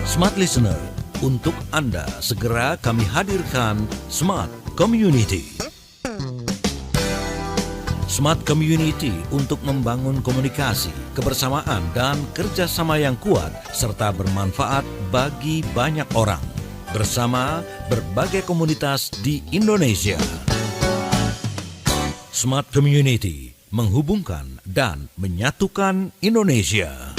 Smart Listener, untuk Anda segera kami hadirkan Smart Community. Smart Community untuk membangun komunikasi, kebersamaan, dan kerjasama yang kuat serta bermanfaat bagi banyak orang bersama berbagai komunitas di Indonesia. Smart Community menghubungkan dan menyatukan Indonesia.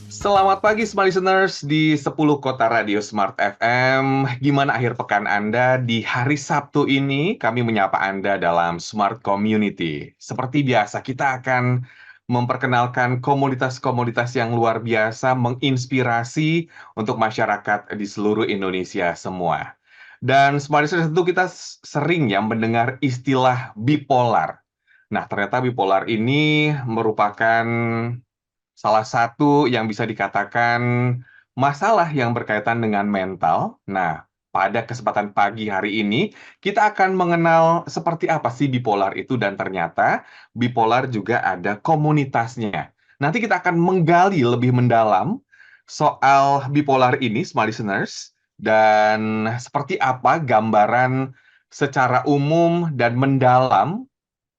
Selamat pagi Smart Listeners di 10 Kota Radio Smart FM. Gimana akhir pekan Anda di hari Sabtu ini? Kami menyapa Anda dalam Smart Community. Seperti biasa, kita akan memperkenalkan komunitas-komunitas yang luar biasa, menginspirasi untuk masyarakat di seluruh Indonesia semua. Dan Smart Listeners, tentu kita sering ya mendengar istilah bipolar. Nah, ternyata bipolar ini merupakan salah satu yang bisa dikatakan masalah yang berkaitan dengan mental. Nah, pada kesempatan pagi hari ini, kita akan mengenal seperti apa sih bipolar itu dan ternyata bipolar juga ada komunitasnya. Nanti kita akan menggali lebih mendalam soal bipolar ini, smart listeners, dan seperti apa gambaran secara umum dan mendalam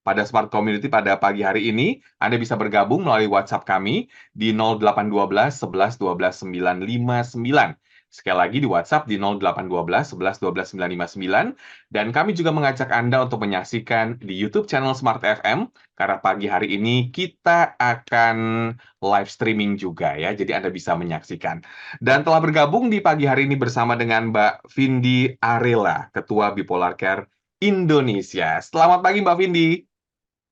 pada Smart Community pada pagi hari ini. Anda bisa bergabung melalui WhatsApp kami di 0812 11 12 959. Sekali lagi di WhatsApp di 0812 11 12 959. Dan kami juga mengajak Anda untuk menyaksikan di YouTube channel Smart FM, karena pagi hari ini kita akan live streaming juga ya, jadi Anda bisa menyaksikan. Dan telah bergabung di pagi hari ini bersama dengan Mbak Vindi Arela, Ketua Bipolar Care Indonesia. Selamat pagi Mbak Vindi.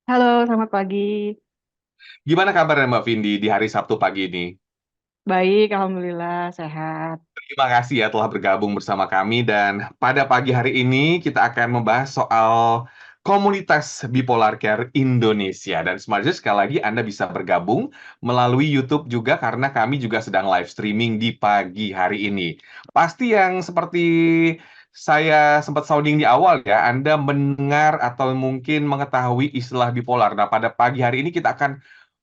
Halo, selamat pagi. Gimana kabarnya Mbak Vindi di hari Sabtu pagi ini? Baik, alhamdulillah sehat. Terima kasih ya telah bergabung bersama kami dan pada pagi hari ini kita akan membahas soal komunitas Bipolar Care Indonesia. Dan Smart Listeners, sekali lagi Anda bisa bergabung melalui YouTube juga karena kami juga sedang live streaming di pagi hari ini. Pasti yang seperti saya sempat sounding di awal ya, Anda mendengar atau mungkin mengetahui istilah bipolar. Nah, pada pagi hari ini kita akan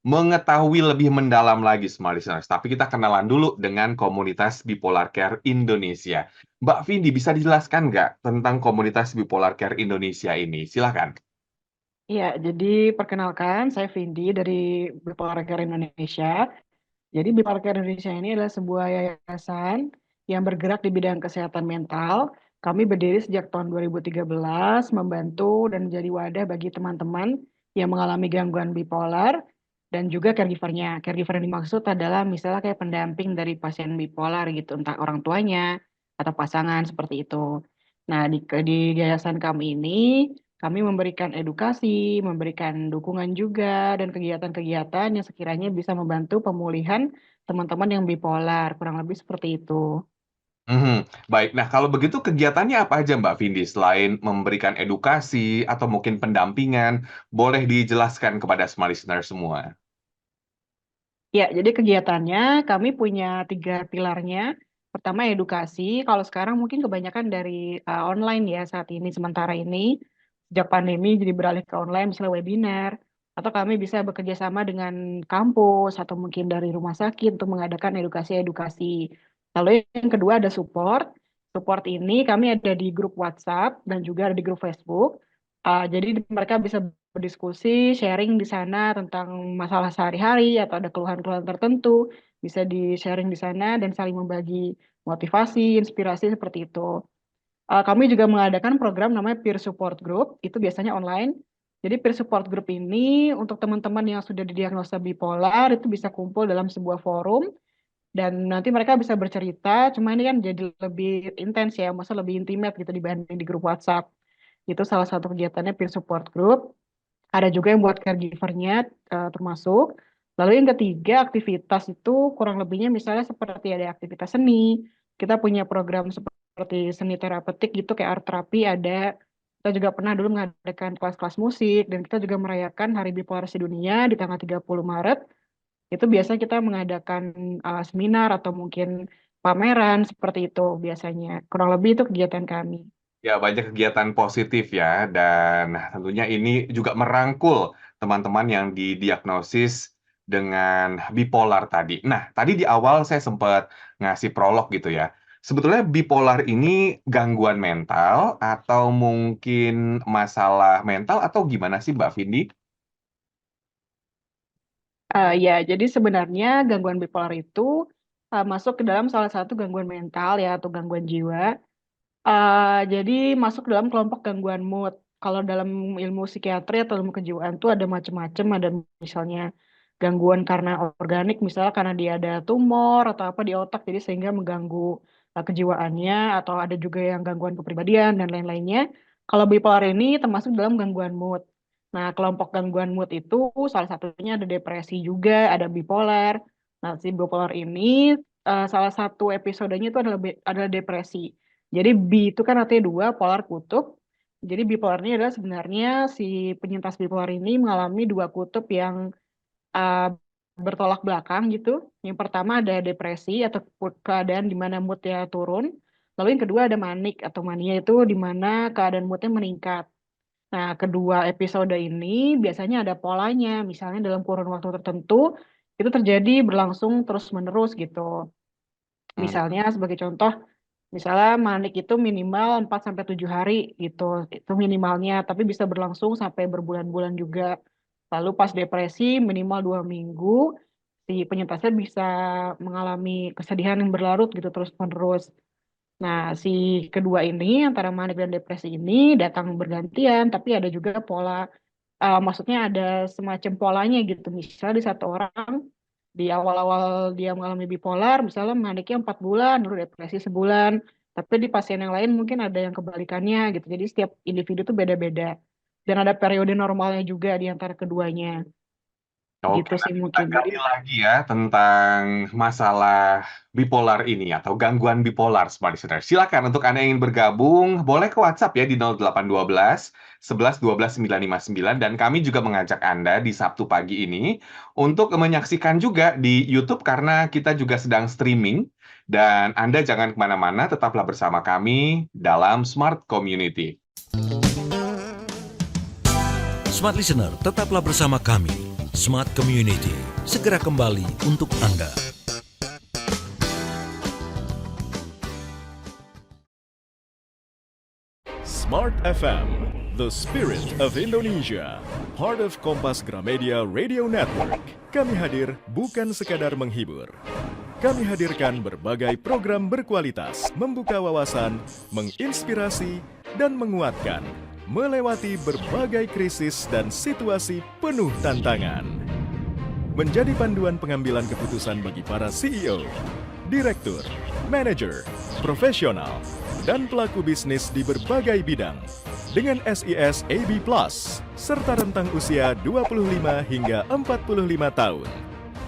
mengetahui lebih mendalam lagi Smart Listeners. Tapi kita kenalan dulu dengan komunitas Bipolar Care Indonesia. Mbak Vindi, bisa dijelaskan nggak tentang komunitas Bipolar Care Indonesia ini? Silakan. Iya, jadi perkenalkan, saya Vindi dari Bipolar Care Indonesia. Jadi Bipolar Care Indonesia ini adalah sebuah yayasan yang bergerak di bidang kesehatan mental. Kami berdiri sejak tahun 2013, membantu dan menjadi wadah bagi teman-teman yang mengalami gangguan bipolar dan juga caregivernya. Caregiver yang dimaksud adalah misalnya kayak pendamping dari pasien bipolar gitu, entah orang tuanya atau pasangan seperti itu. Nah, di yayasan kami ini, kami memberikan edukasi, memberikan dukungan juga, dan kegiatan-kegiatan yang sekiranya bisa membantu pemulihan teman-teman yang bipolar, kurang lebih seperti itu. Baik, nah kalau begitu kegiatannya apa aja Mbak Vindi selain memberikan edukasi atau mungkin pendampingan, boleh dijelaskan kepada Smart Listener semua. Ya, jadi kegiatannya kami punya 3 pilarnya. Pertama edukasi, kalau sekarang mungkin kebanyakan dari online ya saat ini, sementara ini. Sejak pandemi jadi beralih ke online, misalnya webinar. Atau kami bisa bekerja sama dengan kampus atau mungkin dari rumah sakit untuk mengadakan edukasi-edukasi. Lalu yang kedua ada support. Support ini kami ada di grup WhatsApp dan juga ada di grup Facebook. Jadi mereka bisa berdiskusi, sharing di sana tentang masalah sehari-hari atau ada keluhan-keluhan tertentu, bisa di-sharing di sana dan saling membagi motivasi, inspirasi seperti itu. Kami juga mengadakan program namanya Peer Support Group, itu biasanya online. Jadi Peer Support Group ini untuk teman-teman yang sudah didiagnosa bipolar itu bisa kumpul dalam sebuah forum dan nanti mereka bisa bercerita, cuma ini kan jadi lebih intens ya, maksudnya lebih intimate gitu dibanding di grup WhatsApp. Itu salah satu kegiatannya Peer Support Group. Ada juga yang buat caregivernya termasuk. Lalu yang ketiga aktivitas itu kurang lebihnya misalnya seperti ada aktivitas seni. Kita punya program seperti seni terapeutik gitu kayak art terapi ada. Kita juga pernah dulu mengadakan kelas-kelas musik dan kita juga merayakan Hari Bipolar Sedunia di tanggal 30 Maret. Itu biasanya kita mengadakan seminar atau mungkin pameran seperti itu biasanya. Kurang lebih itu kegiatan kami. Ya, banyak kegiatan positif ya, dan tentunya ini juga merangkul teman-teman yang didiagnosis dengan bipolar tadi. Nah, tadi di awal saya sempat ngasih prolog gitu ya. Sebetulnya bipolar ini gangguan mental atau mungkin masalah mental atau gimana sih Mbak Vindi? Ya, jadi sebenarnya gangguan bipolar itu masuk ke dalam salah satu gangguan mental ya atau gangguan jiwa. Jadi masuk dalam kelompok gangguan mood. Kalau dalam ilmu psikiatri atau ilmu kejiwaan tuh ada macam-macam. Ada misalnya gangguan karena organik, misalnya karena dia ada tumor atau apa di otak, jadi sehingga mengganggu kejiwaannya. Atau ada juga yang gangguan kepribadian dan lain-lainnya. Kalau bipolar ini termasuk dalam gangguan mood. Nah, kelompok gangguan mood itu salah satunya ada depresi juga, ada bipolar. Nah, si bipolar ini salah satu episodenya itu adalah depresi. Jadi bi itu kan artinya dua, polar kutub. Jadi bipolar ini adalah sebenarnya si penyintas bipolar ini mengalami dua kutub yang uh, bertolak belakang gitu. Yang pertama ada depresi atau keadaan di mana moodnya turun. Lalu yang kedua ada manik atau mania itu di mana keadaan moodnya meningkat. Nah, kedua episode ini biasanya ada polanya. Misalnya dalam kurun waktu tertentu itu terjadi berlangsung terus-menerus gitu. Hmm. Misalnya sebagai contoh, misalnya manik itu minimal 4 sampai 7 hari gitu. Itu minimalnya, tapi bisa berlangsung sampai berbulan-bulan juga. Lalu pas depresi minimal 2 minggu, si penyintasnya bisa mengalami kesedihan yang berlarut gitu terus-menerus. Nah, si kedua ini antara manik dan depresi ini datang bergantian, tapi ada juga pola, maksudnya ada semacam polanya gitu. Misalnya di satu orang di awal-awal dia mengalami bipolar, misalnya maniknya 4 bulan, lalu depresi sebulan. Tapi di pasien yang lain mungkin ada yang kebalikannya gitu. Jadi setiap individu itu beda-beda. Dan ada periode normalnya juga di antara keduanya. Oke, Gitu sih nanti kita mungkin. Jadi gali lagi ya tentang masalah bipolar ini atau gangguan bipolar, Smart Listener. Silakan untuk Anda yang ingin bergabung, boleh ke WhatsApp ya di 0812 11 12 959 dan kami juga mengajak Anda di Sabtu pagi ini untuk menyaksikan juga di YouTube karena kita juga sedang streaming dan Anda jangan kemana-mana, tetaplah bersama kami dalam Smart Community. Smart Listener, tetaplah bersama kami. Smart Community, segera kembali untuk Anda. Smart FM, the spirit of Indonesia, part of Kompas Gramedia Radio Network. Kami hadir bukan sekadar menghibur. Kami hadirkan berbagai program berkualitas, membuka wawasan, menginspirasi, dan menguatkan, melewati berbagai krisis dan situasi penuh tantangan. Menjadi panduan pengambilan keputusan bagi para CEO, direktur, manajer, profesional, dan pelaku bisnis di berbagai bidang dengan SIS AB+, serta rentang usia 25 hingga 45 tahun.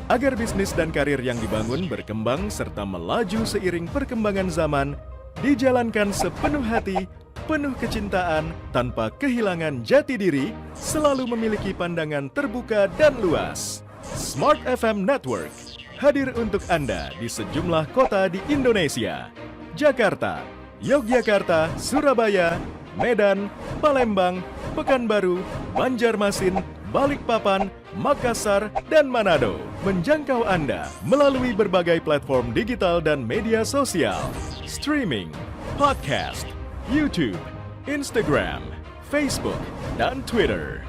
Agar bisnis dan karir yang dibangun berkembang serta melaju seiring perkembangan zaman, dijalankan sepenuh hati, penuh kecintaan, tanpa kehilangan jati diri, selalu memiliki pandangan terbuka dan luas. Smart FM Network hadir untuk Anda di sejumlah kota di Indonesia. Jakarta, Yogyakarta, Surabaya, Medan, Palembang, Pekanbaru, Banjarmasin, Balikpapan, Makassar, dan Manado. Menjangkau Anda melalui berbagai platform digital dan media sosial, streaming, podcast, YouTube, Instagram, Facebook, dan Twitter.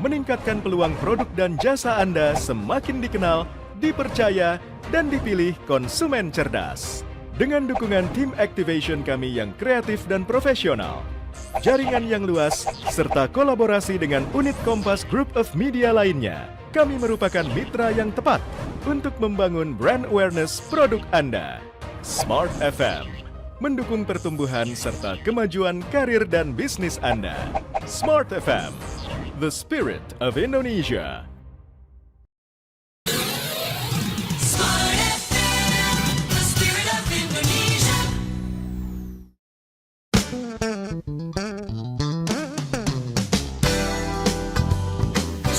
Meningkatkan peluang produk dan jasa Anda semakin dikenal, dipercaya, dan dipilih konsumen cerdas. Dengan dukungan tim activation kami yang kreatif dan profesional, jaringan yang luas, serta kolaborasi dengan unit Kompas Group of Media lainnya, kami merupakan mitra yang tepat untuk membangun brand awareness produk Anda. Smart FM mendukung pertumbuhan serta kemajuan karir dan bisnis Anda. Smart FM, the spirit of Indonesia.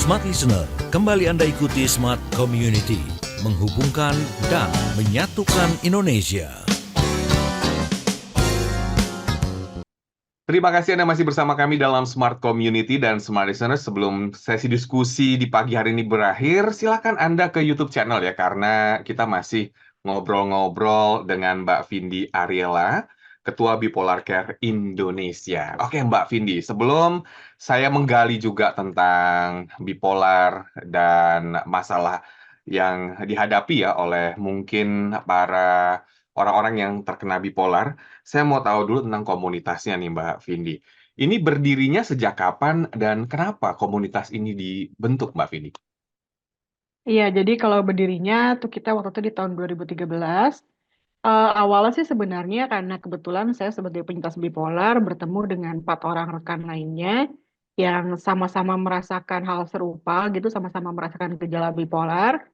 Smart Listener, kembali Anda ikuti Smart Community, menghubungkan dan menyatukan Indonesia. Terima kasih Anda masih bersama kami dalam Smart Community dan Smart Listeners. Sebelum sesi diskusi di pagi hari ini berakhir, silakan Anda ke YouTube channel ya, karena kita masih ngobrol-ngobrol dengan Mbak Vindi Ariela, Ketua Bipolar Care Indonesia. Oke Mbak Vindi, sebelum saya menggali juga tentang bipolar dan masalah yang dihadapi ya oleh mungkin para orang-orang yang terkena bipolar, saya mau tahu dulu tentang komunitasnya nih Mbak Vindi. Ini berdirinya sejak kapan dan kenapa komunitas ini dibentuk Mbak Vindi? Iya, jadi kalau berdirinya tuh kita waktu itu di tahun 2013. Awalnya sih sebenarnya karena kebetulan saya sebagai penyintas bipolar bertemu dengan 4 orang rekan lainnya yang sama-sama merasakan hal serupa gitu, sama-sama merasakan gejala bipolar.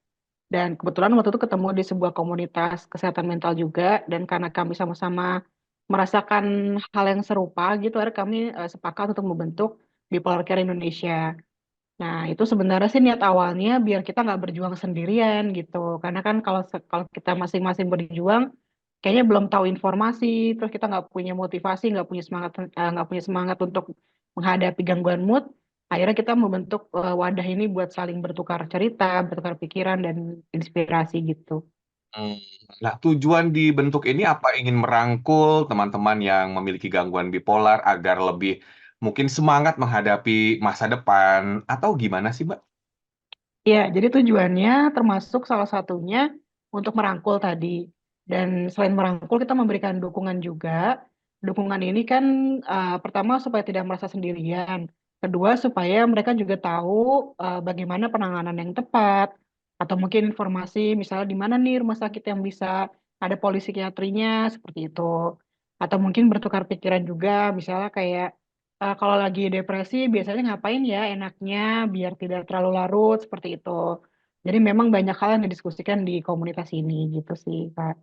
Dan kebetulan waktu itu ketemu di sebuah komunitas kesehatan mental juga, dan karena kami sama-sama merasakan hal yang serupa gitu, akhirnya kami sepakat untuk membentuk Bipolar Care Indonesia. Nah, itu sebenarnya sih niat awalnya biar kita nggak berjuang sendirian gitu. Karena kan kalau kita masing-masing berjuang, kayaknya belum tahu informasi, terus kita nggak punya motivasi, nggak punya semangat untuk menghadapi gangguan mood. Akhirnya kita membentuk wadah ini buat saling bertukar cerita, bertukar pikiran dan inspirasi gitu. Hmm. Nah, tujuan dibentuk ini apa? Ingin merangkul teman-teman yang memiliki gangguan bipolar agar lebih mungkin semangat menghadapi masa depan atau gimana sih, Mbak? Ya, jadi tujuannya termasuk salah satunya untuk merangkul tadi. Dan selain merangkul, kita memberikan dukungan juga. Dukungan ini kan pertama supaya tidak merasa sendirian. Kedua, supaya mereka juga tahu bagaimana penanganan yang tepat. Atau mungkin informasi, misalnya di mana nih rumah sakit yang bisa ada polipsikiatrinya, seperti itu. Atau mungkin bertukar pikiran juga, misalnya kayak kalau lagi depresi biasanya ngapain ya enaknya biar tidak terlalu larut seperti itu. Jadi memang banyak hal yang didiskusikan di komunitas ini gitu sih, Kak.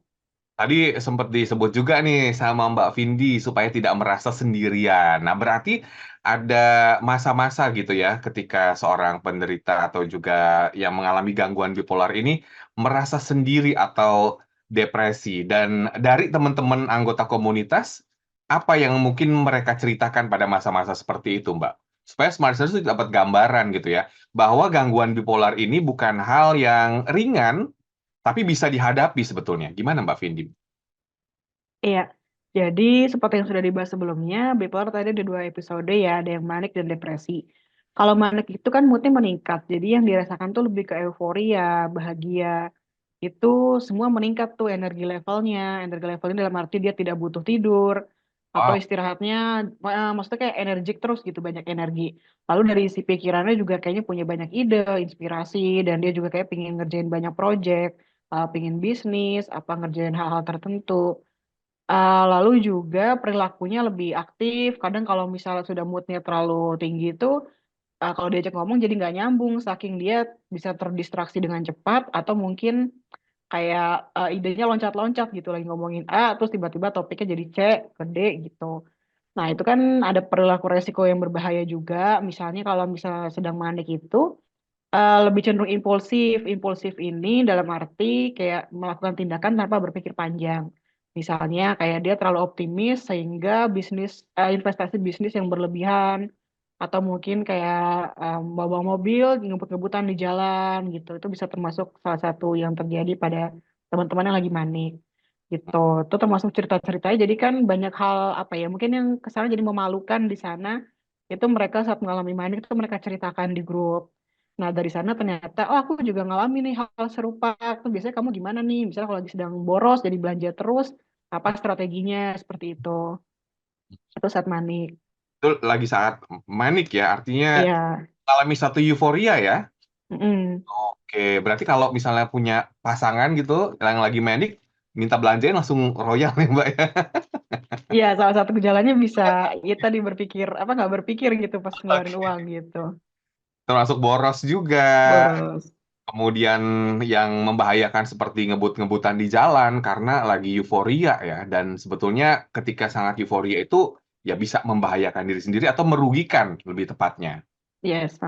Tadi sempat disebut juga nih sama Mbak Vindi supaya tidak merasa sendirian. Nah, berarti ada masa-masa gitu ya ketika seorang penderita atau juga yang mengalami gangguan bipolar ini merasa sendiri atau depresi. Dan dari teman-teman anggota komunitas, apa yang mungkin mereka ceritakan pada masa-masa seperti itu, Mbak? Supaya Smart Listeners itu dapat gambaran gitu ya, bahwa gangguan bipolar ini bukan hal yang ringan, tapi bisa dihadapi sebetulnya. Gimana Mbak Vindi? Iya. Jadi seperti yang sudah dibahas sebelumnya, bipolar tadi ada 2 episode ya, ada yang manik dan depresi. Kalau manik itu kan moodnya meningkat, jadi yang dirasakan tuh lebih ke euforia, bahagia. Itu semua meningkat tuh energi levelnya. Energi levelnya dalam arti dia tidak butuh tidur, atau Oh, istirahatnya, maksudnya kayak energik terus gitu, banyak energi. Lalu dari isi pikirannya juga kayaknya punya banyak ide, inspirasi, dan dia juga kayak pengen ngerjain banyak project, pengen bisnis, apa ngerjain hal-hal tertentu. Lalu juga perilakunya lebih aktif. Kadang kalau misalnya sudah moodnya terlalu tinggi itu, kalau diajak ngomong jadi nggak nyambung, saking dia bisa terdistraksi dengan cepat, atau mungkin kayak idenya loncat-loncat gitu, lagi ngomongin A, terus tiba-tiba topiknya jadi C ke D gitu. Nah, itu kan ada perilaku resiko yang berbahaya juga. Misalnya kalau misalnya sedang manik itu, lebih cenderung impulsif. Impulsif ini dalam arti kayak melakukan tindakan tanpa berpikir panjang. Misalnya kayak dia terlalu optimis sehingga investasi bisnis yang berlebihan, atau mungkin kayak bawa mobil ngebut-ngebutan di jalan gitu. Itu bisa termasuk salah satu yang terjadi pada teman-teman yang lagi manik gitu. Itu termasuk cerita-ceritanya. Jadi kan banyak hal apa ya, mungkin yang kesana jadi memalukan di sana. Itu mereka saat mengalami manik itu mereka ceritakan di grup. Nah, dari sana ternyata, oh aku juga ngalamin nih hal serupa. Tuh biasanya kamu gimana nih? Misalnya kalau lagi sedang boros, jadi belanja terus, apa strateginya seperti itu. Itu saat manik. itu lagi saat manik ya, artinya Iya. alami satu euforia ya. Mm-mm. Oke, berarti kalau misalnya punya pasangan gitu yang lagi manik, minta belanjain langsung royal ya Mbak ya. Iya, salah satu gejalanya bisa ya tadi berpikir, apa nggak berpikir gitu pas ngeluarin Oke. uang gitu. Termasuk boros juga. Boros. Kemudian yang membahayakan seperti ngebut-ngebutan di jalan karena lagi euforia ya. Dan sebetulnya ketika sangat euforia itu ya bisa membahayakan diri sendiri atau merugikan lebih tepatnya. Yes.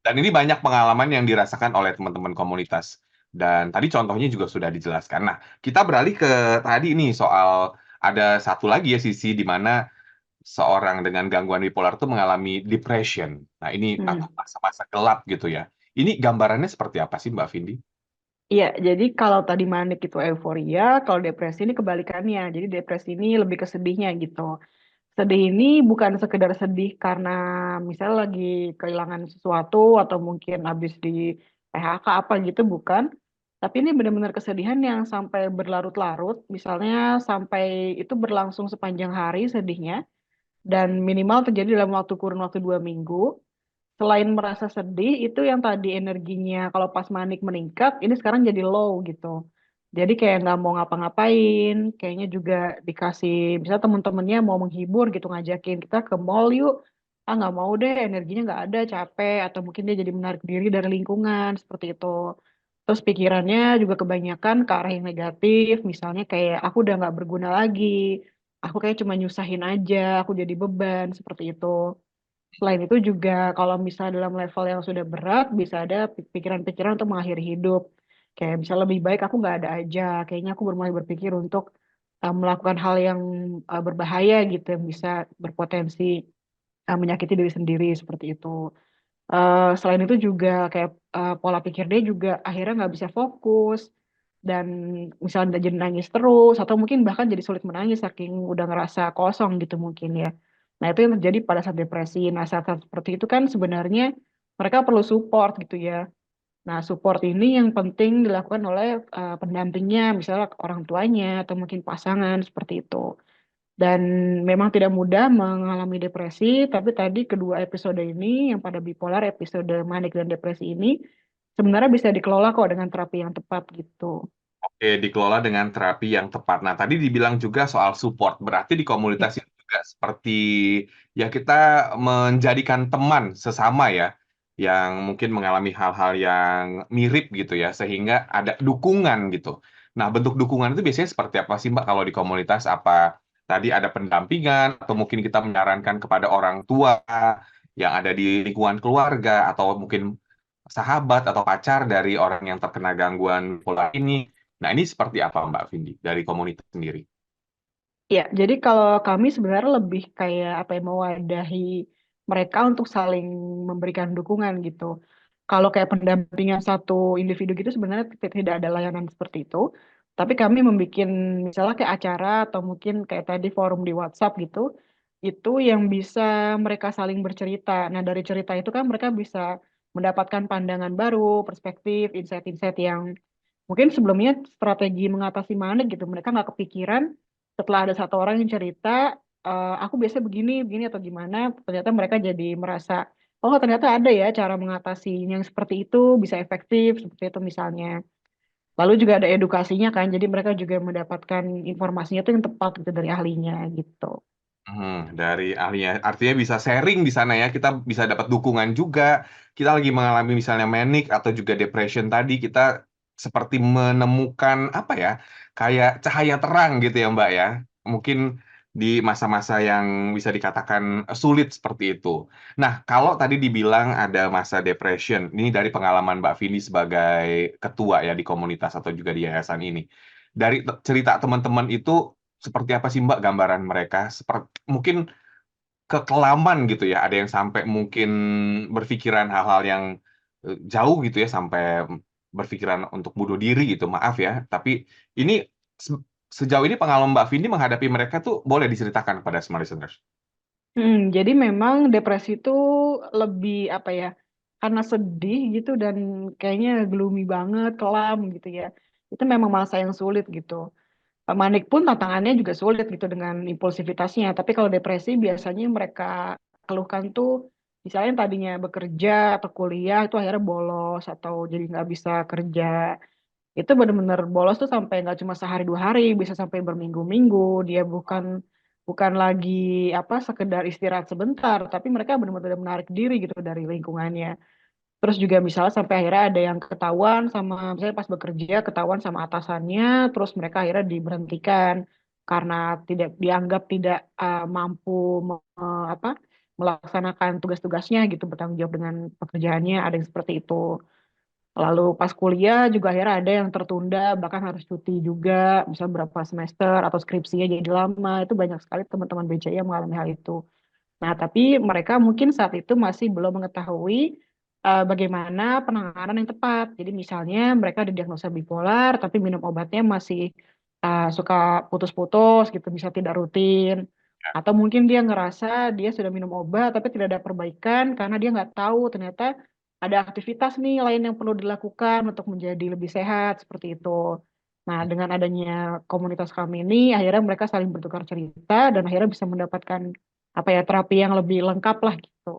Dan ini banyak pengalaman yang dirasakan oleh teman-teman komunitas. Dan tadi contohnya juga sudah dijelaskan. Nah, kita beralih ke tadi nih soal ada satu lagi ya sisi di mana seorang dengan gangguan bipolar itu mengalami depression. Nah, ini atau Hmm. masa-masa gelap gitu ya. Ini gambarannya seperti apa sih Mbak Vindi? Iya, jadi kalau tadi manik itu euforia, kalau depresi ini kebalikannya. Jadi depresi ini lebih ke sedihnya gitu. Sedih ini bukan sekedar sedih karena misalnya lagi kehilangan sesuatu atau mungkin habis di PHK apa gitu, bukan. Tapi ini benar-benar kesedihan yang sampai berlarut-larut, misalnya sampai itu berlangsung sepanjang hari sedihnya, dan minimal terjadi dalam waktu kurun waktu 2 minggu. Selain merasa sedih, itu yang tadi energinya kalau pas manik meningkat, ini sekarang jadi low gitu. Jadi kayak nggak mau ngapa-ngapain, kayaknya juga dikasih, misalnya temen-temennya mau menghibur gitu, ngajakin kita ke mall yuk. Ah nggak mau deh, energinya nggak ada, capek, atau mungkin dia jadi menarik diri dari lingkungan, seperti itu. Terus pikirannya juga kebanyakan ke arah yang negatif, misalnya kayak aku udah nggak berguna lagi, aku kayak cuma nyusahin aja, aku jadi beban, seperti itu. Selain itu juga kalau misalnya dalam level yang sudah berat, bisa ada pikiran-pikiran untuk mengakhiri hidup. Kayak bisa lebih baik aku nggak ada aja. Kayaknya aku mulai berpikir untuk melakukan hal yang berbahaya gitu, yang bisa berpotensi menyakiti diri sendiri seperti itu. Selain itu juga kayak pola pikir dia juga akhirnya nggak bisa fokus dan misalnya jadi nangis terus atau mungkin bahkan jadi sulit menangis saking udah ngerasa kosong gitu mungkin ya. Nah itu yang terjadi pada saat depresi. Nah saat-saat seperti itu kan sebenarnya mereka perlu support gitu ya. Nah support ini yang penting dilakukan oleh pendampingnya, misalnya orang tuanya atau mungkin pasangan seperti itu. Dan memang tidak mudah mengalami depresi, tapi tadi kedua episode ini, yang pada bipolar, episode manik dan depresi ini, sebenarnya bisa dikelola kok dengan terapi yang tepat gitu. Oke, dikelola dengan terapi yang tepat. Nah, tadi dibilang juga soal support. Berarti di Ya. komunitas itu juga seperti ya kita menjadikan teman sesama ya, yang mungkin mengalami hal-hal yang mirip gitu ya, sehingga ada dukungan gitu. Nah, bentuk dukungan itu biasanya seperti apa sih Mbak kalau di komunitas? Apa tadi ada pendampingan atau mungkin kita menyarankan kepada orang tua yang ada di lingkungan keluarga atau mungkin sahabat atau pacar dari orang yang terkena gangguan bipolar ini. Nah, ini seperti apa Mbak Vindi dari komunitas sendiri? Ya, jadi kalau kami sebenarnya lebih kayak apa ya, mewadahi mereka untuk saling memberikan dukungan gitu. Kalau kayak pendampingan satu individu gitu sebenarnya tidak ada layanan seperti itu. Tapi kami membuat misalnya kayak acara atau mungkin kayak tadi forum di WhatsApp gitu, itu yang bisa mereka saling bercerita. Nah, dari cerita itu kan mereka bisa mendapatkan pandangan baru, perspektif, insight-insight yang mungkin sebelumnya strategi mengatasi manik gitu. Mereka nggak kepikiran setelah ada satu orang yang cerita, aku biasa begini, begini atau gimana. Ternyata mereka jadi merasa, oh ternyata ada ya cara mengatasi yang seperti itu, bisa efektif, seperti itu misalnya. Lalu juga ada edukasinya kan, jadi mereka juga mendapatkan informasinya itu yang tepat gitu dari ahlinya gitu. Dari ahlinya, artinya bisa sharing di sana ya, kita bisa dapat dukungan juga. Kita lagi mengalami misalnya manic atau juga depression tadi, kita seperti menemukan apa ya, kayak cahaya terang gitu ya Mbak ya. Mungkin di masa-masa yang bisa dikatakan sulit seperti itu. Nah, kalau tadi dibilang ada masa depression, ini dari pengalaman Mbak Vini sebagai ketua ya di komunitas atau juga di yayasan ini. Dari cerita teman-teman itu seperti apa sih Mbak gambaran mereka? Seperti mungkin kekelaman gitu ya, ada yang sampai mungkin berpikiran hal-hal yang jauh gitu ya, sampai berpikiran untuk bunuh diri gitu, maaf ya. Tapi ini se- sejauh ini pengalaman Mbak Vindi menghadapi mereka tuh boleh diceritakan kepada semua listeners. Jadi memang depresi itu lebih apa ya, karena sedih gitu dan kayaknya gloomy banget, kelam gitu ya. Itu memang masa yang sulit gitu. Manik pun tantangannya juga sulit gitu dengan impulsivitasnya. Tapi kalau depresi biasanya mereka keluhkan tuh, misalnya yang tadinya bekerja atau kuliah itu akhirnya bolos atau jadi nggak bisa kerja. Itu benar-benar bolos tuh sampai nggak cuma sehari 2 hari, bisa sampai berminggu-minggu. Dia bukan bukan lagi apa sekedar istirahat sebentar, tapi mereka benar-benar menarik diri gitu dari lingkungannya. Terus juga misalnya sampai akhirnya ada yang ketahuan sama, misalnya pas bekerja ketahuan sama atasannya, terus mereka akhirnya diberhentikan karena tidak dianggap tidak mampu apa melaksanakan tugas-tugasnya gitu, bertanggung jawab dengan pekerjaannya, ada yang seperti itu. Lalu pas kuliah juga akhirnya ada yang tertunda, bahkan harus cuti juga, misal berapa semester atau skripsinya jadi lama. Itu banyak sekali teman-teman BCI yang mengalami hal itu. Nah, tapi mereka mungkin saat itu masih belum mengetahui bagaimana penanganan yang tepat. Jadi misalnya mereka didiagnosa bipolar, tapi minum obatnya masih suka putus-putus gitu, bisa tidak rutin. Atau mungkin dia ngerasa dia sudah minum obat, tapi tidak ada perbaikan karena dia nggak tahu ternyata ada aktivitas nih lain yang perlu dilakukan untuk menjadi lebih sehat, seperti itu. Nah, dengan adanya komunitas kami ini, akhirnya mereka saling bertukar cerita dan akhirnya bisa mendapatkan apa ya terapi yang lebih lengkap lah gitu.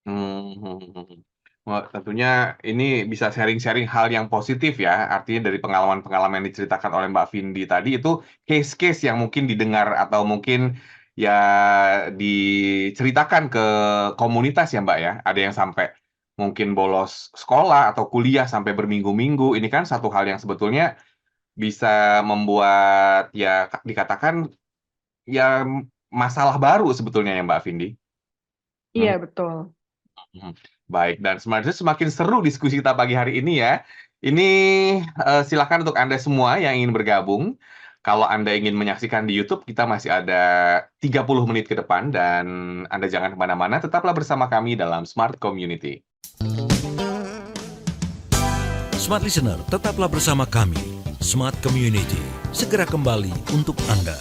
Hmm. Wah, tentunya ini bisa sharing-sharing hal yang positif ya. Artinya dari pengalaman-pengalaman yang diceritakan oleh Mbak Vindi tadi itu case-case yang mungkin didengar atau mungkin ya diceritakan ke komunitas ya Mbak ya. Ada yang sampai mungkin bolos sekolah atau kuliah sampai berminggu-minggu. Ini kan satu hal yang sebetulnya bisa membuat ya dikatakan ya masalah baru sebetulnya ya Mbak Vindi. Iya, Hmm. betul. Mhm. Baik, dan sebenarnya semakin seru diskusi kita pagi hari ini ya. Ini silakan untuk Anda semua yang ingin bergabung. Kalau Anda ingin menyaksikan di YouTube, kita masih ada 30 menit ke depan dan Anda jangan kemana-mana, tetaplah bersama kami dalam Smart Community. Smart Listener, tetaplah bersama kami. Smart Community, segera kembali untuk Anda.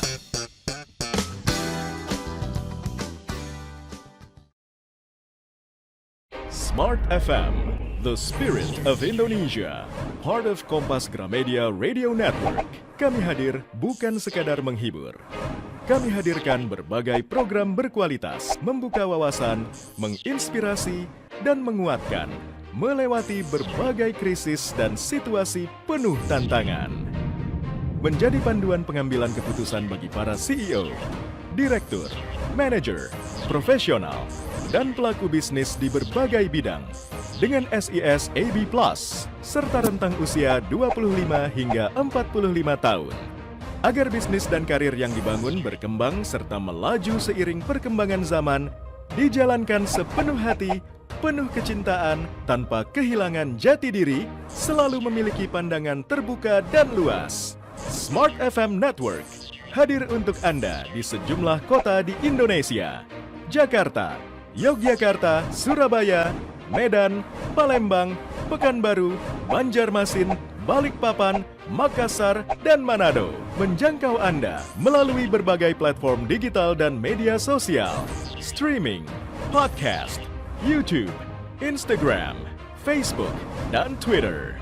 Smart FM, the spirit of Indonesia, part of Kompas Gramedia Radio Network. Kami hadir bukan sekadar menghibur. Kami hadirkan berbagai program berkualitas, membuka wawasan, menginspirasi, dan menguatkan, melewati berbagai krisis dan situasi penuh tantangan. Menjadi panduan pengambilan keputusan bagi para CEO, direktur, manajer, profesional, dan pelaku bisnis di berbagai bidang dengan SIS AB+, serta rentang usia 25 hingga 45 tahun. Agar bisnis dan karir yang dibangun berkembang serta melaju seiring perkembangan zaman, dijalankan sepenuh hati, penuh kecintaan, tanpa kehilangan jati diri, selalu memiliki pandangan terbuka dan luas. Smart FM Network hadir untuk Anda di sejumlah kota di Indonesia. Jakarta, Yogyakarta, Surabaya, Medan, Palembang, Pekanbaru, Banjarmasin, Balikpapan, Makassar, dan Manado. Menjangkau Anda melalui berbagai platform digital dan media sosial, streaming, podcast, YouTube, Instagram, Facebook, dan Twitter.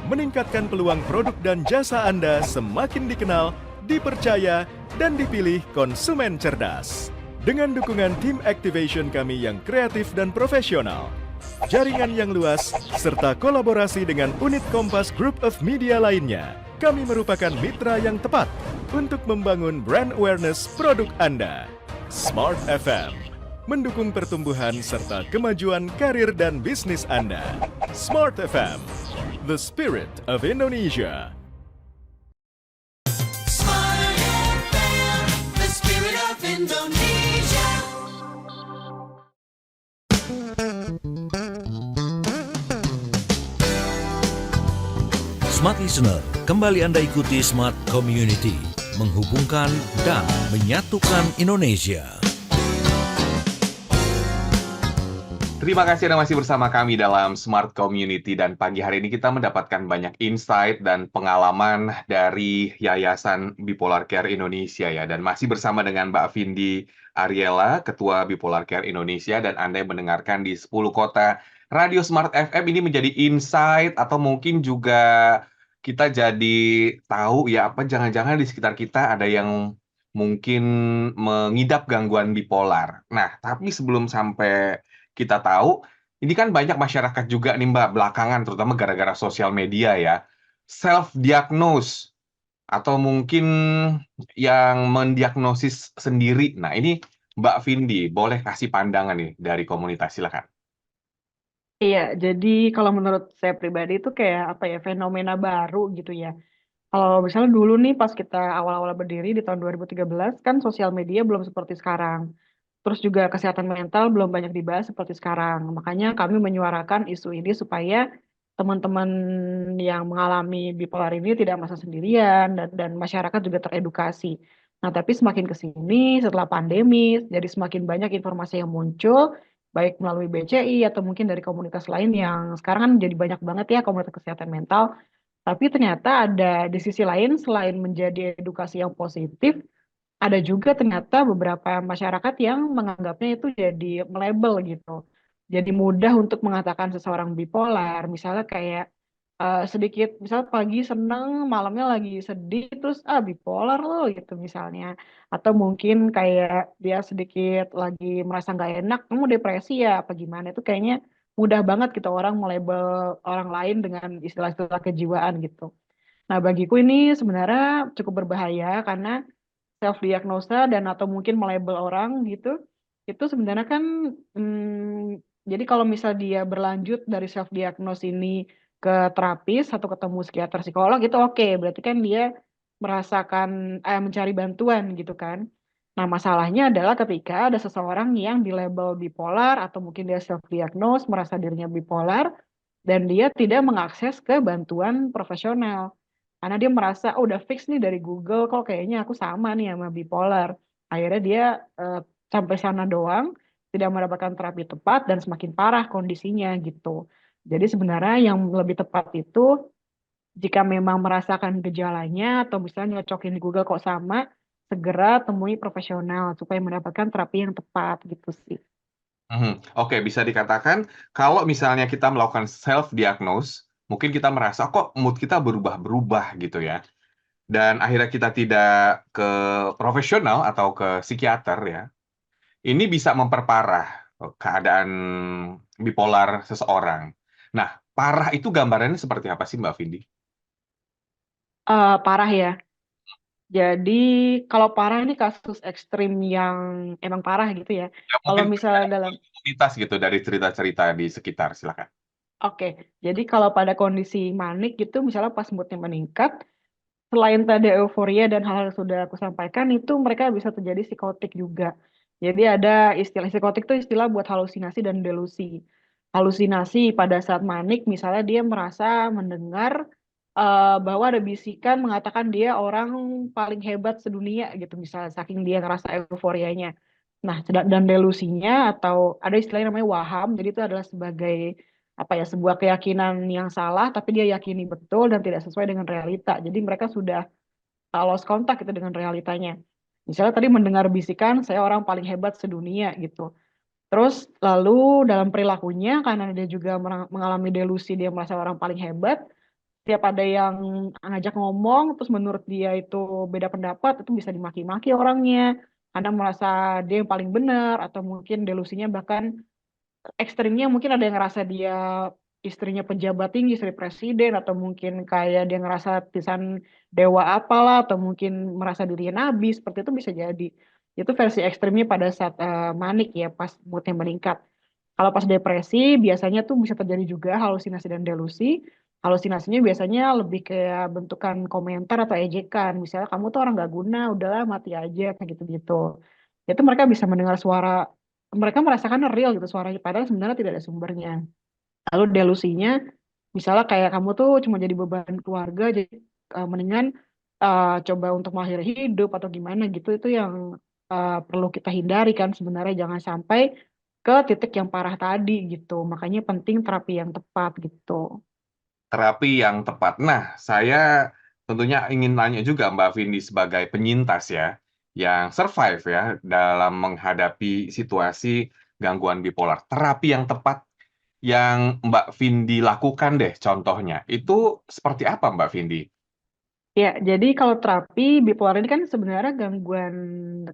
Meningkatkan peluang produk dan jasa Anda semakin dikenal, dipercaya, dan dipilih konsumen cerdas. Dengan dukungan tim activation kami yang kreatif dan profesional, jaringan yang luas, serta kolaborasi dengan unit Kompas Group of Media lainnya, kami merupakan mitra yang tepat untuk membangun brand awareness produk Anda. Smart FM, mendukung pertumbuhan serta kemajuan karir dan bisnis Anda. Smart FM, the spirit of Indonesia. Smart FM, the spirit of Indonesia. Smart Listener, kembali Anda ikuti Smart Community, menghubungkan dan menyatukan Indonesia. Terima kasih Anda masih bersama kami dalam Smart Community dan pagi hari ini kita mendapatkan banyak insight dan pengalaman dari Yayasan Bipolar Care Indonesia ya, dan masih bersama dengan Mbak Vindi Ariela, Ketua Bipolar Care Indonesia, dan Anda yang mendengarkan di 10 kota Radio Smart FM. Ini menjadi insight atau mungkin juga kita jadi tahu ya apa jangan-jangan di sekitar kita ada yang mungkin mengidap gangguan bipolar. Nah, tapi sebelum sampai kita tahu, ini kan banyak masyarakat juga nih Mbak, belakangan terutama gara-gara sosial media ya, self-diagnose atau mungkin yang mendiagnosis sendiri. Nah, ini Mbak Vindi, boleh kasih pandangan nih dari komunitas, silakan. Iya, jadi kalau menurut saya pribadi itu kayak apa ya fenomena baru gitu ya. Kalau misalnya dulu nih pas kita awal-awal berdiri di tahun 2013 kan sosial media belum seperti sekarang. Terus juga kesehatan mental belum banyak dibahas seperti sekarang. Makanya kami menyuarakan isu ini supaya teman-teman yang mengalami bipolar ini tidak merasa sendirian dan masyarakat juga teredukasi. Nah, tapi semakin ke sini setelah pandemi, jadi semakin banyak informasi yang muncul, baik melalui BCI atau mungkin dari komunitas lain yang sekarang kan jadi banyak banget ya komunitas kesehatan mental. Tapi ternyata ada di sisi lain selain menjadi edukasi yang positif, ada juga ternyata beberapa masyarakat yang menganggapnya itu jadi melabel gitu. Jadi mudah untuk mengatakan seseorang bipolar, misalnya kayak sedikit, misalnya pagi seneng, malamnya lagi sedih, terus bipolar loh gitu misalnya. Atau mungkin kayak dia sedikit lagi merasa nggak enak, kamu depresi ya apa gimana, itu kayaknya mudah banget gitu orang melabel orang lain dengan istilah-istilah kejiwaan gitu. Nah, bagiku ini sebenarnya cukup berbahaya karena self diagnosa dan atau mungkin melabel orang gitu itu sebenarnya kan jadi kalau misal dia berlanjut dari self diagnose ini ke terapis atau ketemu psikiater psikolog itu oke, berarti kan dia merasakan mencari bantuan gitu kan. Nah, masalahnya adalah ketika ada seseorang yang dilabel bipolar atau mungkin dia self diagnose merasa dirinya bipolar dan dia tidak mengakses ke bantuan profesional. Karena dia merasa, oh udah fix nih dari Google, kok kayaknya aku sama nih sama bipolar. Akhirnya dia eh, sampai sana doang, tidak mendapatkan terapi tepat dan semakin parah kondisinya gitu. Jadi sebenarnya yang lebih tepat itu, jika memang merasakan gejalanya atau misalnya nyocokin di Google kok sama, segera temui profesional supaya mendapatkan terapi yang tepat gitu sih. Oke, bisa dikatakan kalau misalnya kita melakukan self diagnose, mungkin kita merasa kok mood kita berubah-berubah gitu ya. Dan akhirnya kita tidak ke profesional atau ke psikiater ya. Ini bisa memperparah keadaan bipolar seseorang. Nah, parah itu gambarannya seperti apa sih Mbak Vindi? Parah ya. Jadi kalau parah ini kasus ekstrim yang emang parah gitu ya. Ya, Kalau mungkin misalnya dalam komunitas gitu dari cerita-cerita di sekitar, silakan. Oke, jadi kalau pada kondisi manik gitu, misalnya pas moodnya meningkat, selain tadi euforia dan hal yang sudah aku sampaikan, itu mereka bisa terjadi psikotik juga. Jadi ada istilah psikotik itu istilah buat halusinasi dan delusi. Halusinasi pada saat manik, misalnya dia merasa mendengar bahwa ada bisikan mengatakan dia orang paling hebat sedunia gitu, misalnya saking dia ngerasa euforianya. Nah, dan delusinya atau ada istilahnya namanya waham, jadi itu adalah sebagai apa ya sebuah keyakinan yang salah tapi dia yakini betul dan tidak sesuai dengan realita. Jadi mereka sudah lost kontak gitu dengan realitanya. Misalnya tadi mendengar bisikan saya orang paling hebat sedunia gitu. Terus lalu dalam perilakunya karena dia juga mengalami delusi dia merasa orang paling hebat, tiap ada yang ngajak ngomong terus menurut dia itu beda pendapat itu bisa dimaki-maki orangnya karena merasa dia yang paling benar atau mungkin delusinya bahkan ekstrimnya mungkin ada yang ngerasa dia istrinya pejabat tinggi, istri presiden, atau mungkin kayak dia ngerasa tisan dewa apalah, atau mungkin merasa dirinya nabi, seperti itu bisa jadi. Itu versi ekstrimnya pada saat manik ya, pas moodnya meningkat. Kalau pas depresi, biasanya tuh bisa terjadi juga halusinasi dan delusi. Halusinasinya biasanya lebih kayak bentukan komentar atau ejekan. Misalnya kamu tuh orang gak guna, udahlah mati aja, kayak gitu-gitu. Itu mereka bisa mendengar suara mereka merasakan real gitu suaranya padahal sebenarnya tidak ada sumbernya. Lalu delusinya misalnya kayak kamu tuh cuma jadi beban keluarga jadi mendingan coba untuk mengakhiri hidup atau gimana gitu itu yang perlu kita hindari kan sebenarnya jangan sampai ke titik yang parah tadi gitu. Makanya penting terapi yang tepat gitu. Terapi yang tepat. Nah, saya tentunya ingin tanya juga Mbak Vindi sebagai penyintas ya, yang survive ya dalam menghadapi situasi gangguan bipolar. Terapi yang tepat yang Mbak Vindi lakukan deh contohnya. Itu seperti apa Mbak Vindi? Ya, jadi kalau terapi bipolar ini kan sebenarnya gangguan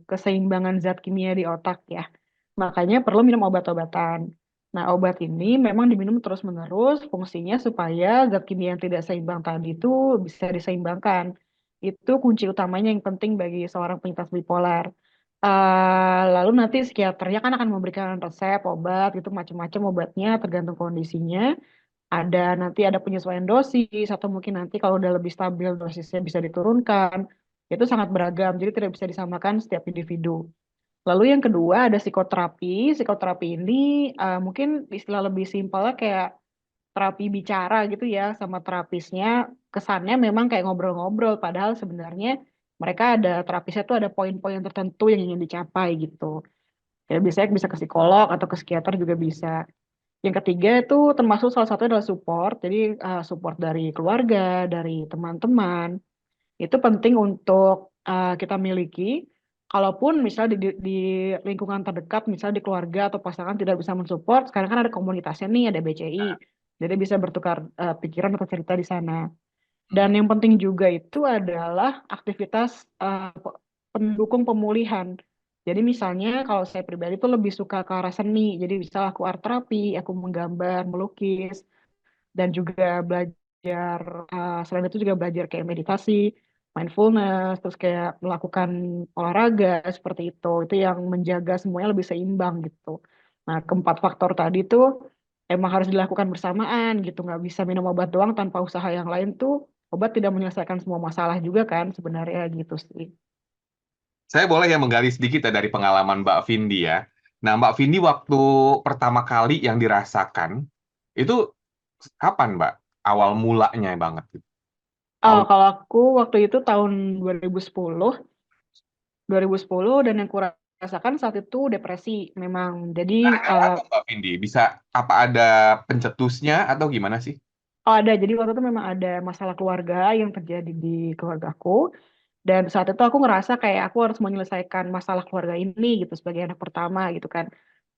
keseimbangan zat kimia di otak ya. Makanya perlu minum obat-obatan. Nah, obat ini memang diminum terus-menerus, fungsinya supaya zat kimia yang tidak seimbang tadi itu bisa diseimbangkan. Itu kunci utamanya yang penting bagi seorang penyintas bipolar. Lalu nanti psikiaternya kan akan memberikan resep obat, itu macam-macam obatnya tergantung kondisinya. Nanti ada penyesuaian dosis atau mungkin nanti kalau udah lebih stabil dosisnya bisa diturunkan. Itu sangat beragam, jadi tidak bisa disamakan setiap individu. Lalu yang kedua ada psikoterapi. Psikoterapi ini mungkin istilah lebih simpelnya kayak terapi bicara gitu ya sama terapisnya, kesannya memang kayak ngobrol-ngobrol, padahal sebenarnya mereka ada terapisnya tuh ada poin-poin tertentu yang ingin dicapai gitu. Ya biasanya bisa ke psikolog atau ke psikiater juga bisa. Yang ketiga itu termasuk salah satunya adalah support. Jadi support dari keluarga, dari teman-teman. Itu penting untuk kita miliki. Kalaupun misalnya di lingkungan terdekat, misalnya di keluarga atau pasangan tidak bisa mensupport, sekarang kan ada komunitasnya nih, ada BCI. Jadi bisa bertukar pikiran atau cerita di sana. Dan yang penting juga itu adalah aktivitas pendukung pemulihan. Jadi misalnya kalau saya pribadi tuh lebih suka ke arah seni. Jadi bisa aku art terapi, aku menggambar, melukis, dan juga belajar selain itu juga belajar kayak meditasi, mindfulness, terus kayak melakukan olahraga seperti itu yang menjaga semuanya lebih seimbang gitu. Nah, keempat faktor tadi tuh emang harus dilakukan bersamaan gitu, nggak bisa minum obat doang tanpa usaha yang lain tuh obat tidak menyelesaikan semua masalah juga kan sebenarnya gitu sih. Saya boleh ya menggali sedikit ya dari pengalaman Mbak Vindi ya. Nah, Mbak Vindi waktu pertama kali yang dirasakan, itu kapan Mbak? Awal mulanya banget gitu. Oh, Tahun kalau aku waktu itu tahun 2010 dan yang kurasakan saat itu depresi memang. Jadi gara-gara apa Mbak Vindi? Bisa apa ada pencetusnya atau gimana sih? oh ada, jadi waktu itu memang ada masalah keluarga yang terjadi di keluargaku. Dan saat itu aku ngerasa kayak aku harus menyelesaikan masalah keluarga ini gitu sebagai anak pertama gitu kan.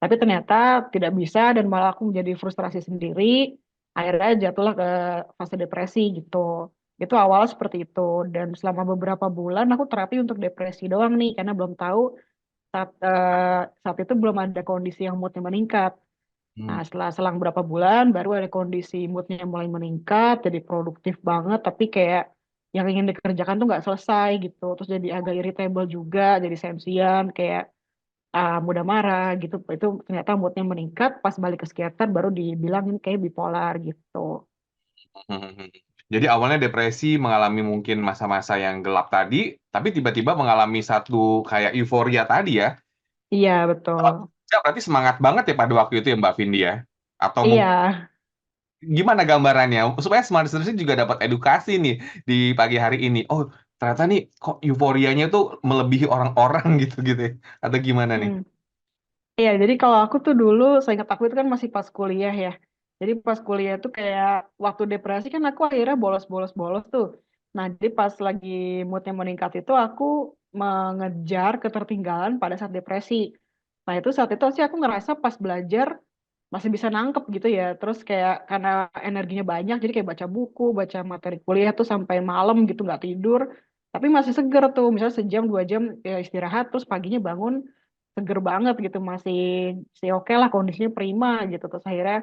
Tapi ternyata tidak bisa dan malah aku menjadi frustrasi sendiri. Akhirnya jatuhlah ke fase depresi gitu. Itu awal seperti itu. Dan selama beberapa bulan aku terapi untuk depresi doang nih karena belum tahu saat itu belum ada kondisi yang moodnya meningkat. Hmm. Nah, setelah selang berapa bulan baru ada kondisi moodnya mulai meningkat, jadi produktif banget, tapi kayak yang ingin dikerjakan tuh nggak selesai gitu. Terus jadi agak irritable juga, jadi sensian, kayak mudah marah gitu. Itu ternyata moodnya meningkat, pas balik ke psikiater baru dibilang ini kayak bipolar gitu. Jadi awalnya depresi mengalami mungkin masa-masa yang gelap tadi, tapi tiba-tiba mengalami satu kayak euforia tadi ya. Iya, betul. Kalau kerja berarti semangat banget ya pada waktu itu ya Mbak Vindi ya. Atau Iya, mungkin gimana gambarannya supaya Smart Listeners juga dapat edukasi nih di pagi hari ini. Oh, ternyata nih kok euforianya tuh melebihi orang-orang gitu ya. Atau gimana nih? hmm. Iya, jadi kalau aku tuh dulu, saya ingat aku itu kan masih pas kuliah ya. Jadi pas kuliah tuh kayak waktu depresi kan aku akhirnya bolos tuh. Nah, jadi pas lagi moodnya meningkat itu aku mengejar ketertinggalan pada saat depresi. Nah, itu saat itu sih aku ngerasa pas belajar masih bisa nangkep gitu ya. Terus kayak karena energinya banyak, jadi kayak baca buku, baca materi kuliah tuh sampai malam gitu nggak tidur. Tapi masih seger tuh, misalnya sejam 2 jam ya istirahat, terus paginya bangun seger banget gitu masih oke lah kondisinya prima gitu terus akhirnya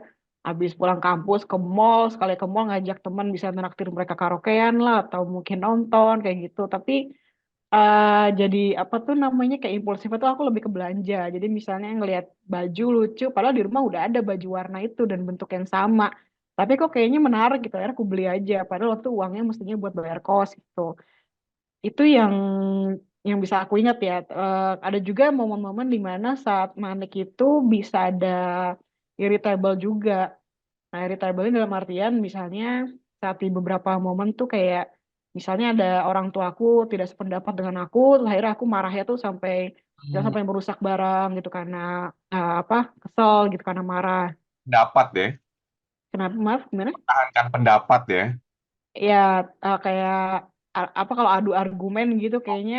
habis pulang kampus ke mall sekali ke mall ngajak teman bisa traktir mereka karaokean lah atau mungkin nonton kayak gitu tapi jadi apa tuh namanya kayak impulsif itu aku lebih ke belanja jadi misalnya ngelihat baju lucu padahal di rumah udah ada baju warna itu dan bentuk yang sama tapi kok kayaknya menarik gitu akhirnya aku beli aja padahal waktu uangnya mestinya buat bayar kos gitu itu yang bisa aku ingat ya. Ada juga momen-momen di mana saat manik itu bisa ada irritable juga. Nah, irritable ini dalam artian misalnya saat di beberapa momen tuh kayak misalnya ada orang tuaku tidak sependapat dengan aku, terus akhirnya aku marahnya tuh jangan Hmm, sampai merusak barang gitu karena apa kesel gitu karena marah. pendapat deh, Kenapa maaf gimana? pertahankan pendapat ya. Ya kayak apa kalau adu argumen gitu kayaknya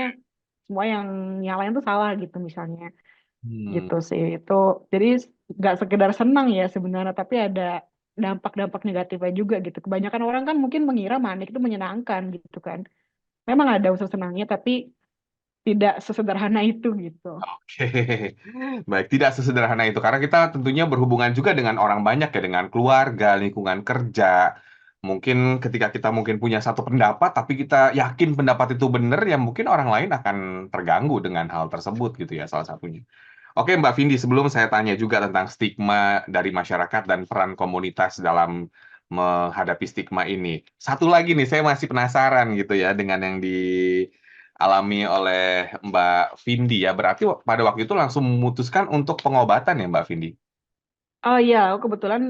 semua yang nyalain tuh salah gitu misalnya Hmm. gitu sih itu jadi nggak sekedar senang ya sebenarnya tapi ada dampak-dampak negatifnya juga gitu kebanyakan orang kan mungkin mengira manik itu menyenangkan gitu kan memang ada unsur senangnya tapi tidak sesederhana itu gitu. Oke, baik. Tidak sesederhana itu karena kita tentunya berhubungan juga dengan orang banyak ya, dengan keluarga, lingkungan kerja. Mungkin ketika kita mungkin punya satu pendapat, tapi kita yakin pendapat itu benar, ya mungkin orang lain akan terganggu dengan hal tersebut gitu ya, salah satunya. Oke, Mbak Vindi, sebelum saya tanya juga tentang stigma dari masyarakat dan peran komunitas dalam menghadapi stigma ini. Satu lagi nih, saya masih penasaran gitu ya dengan yang dialami oleh Mbak Vindi ya. Berarti pada waktu itu langsung memutuskan untuk pengobatan ya Mbak Vindi? Oh iya aku kebetulan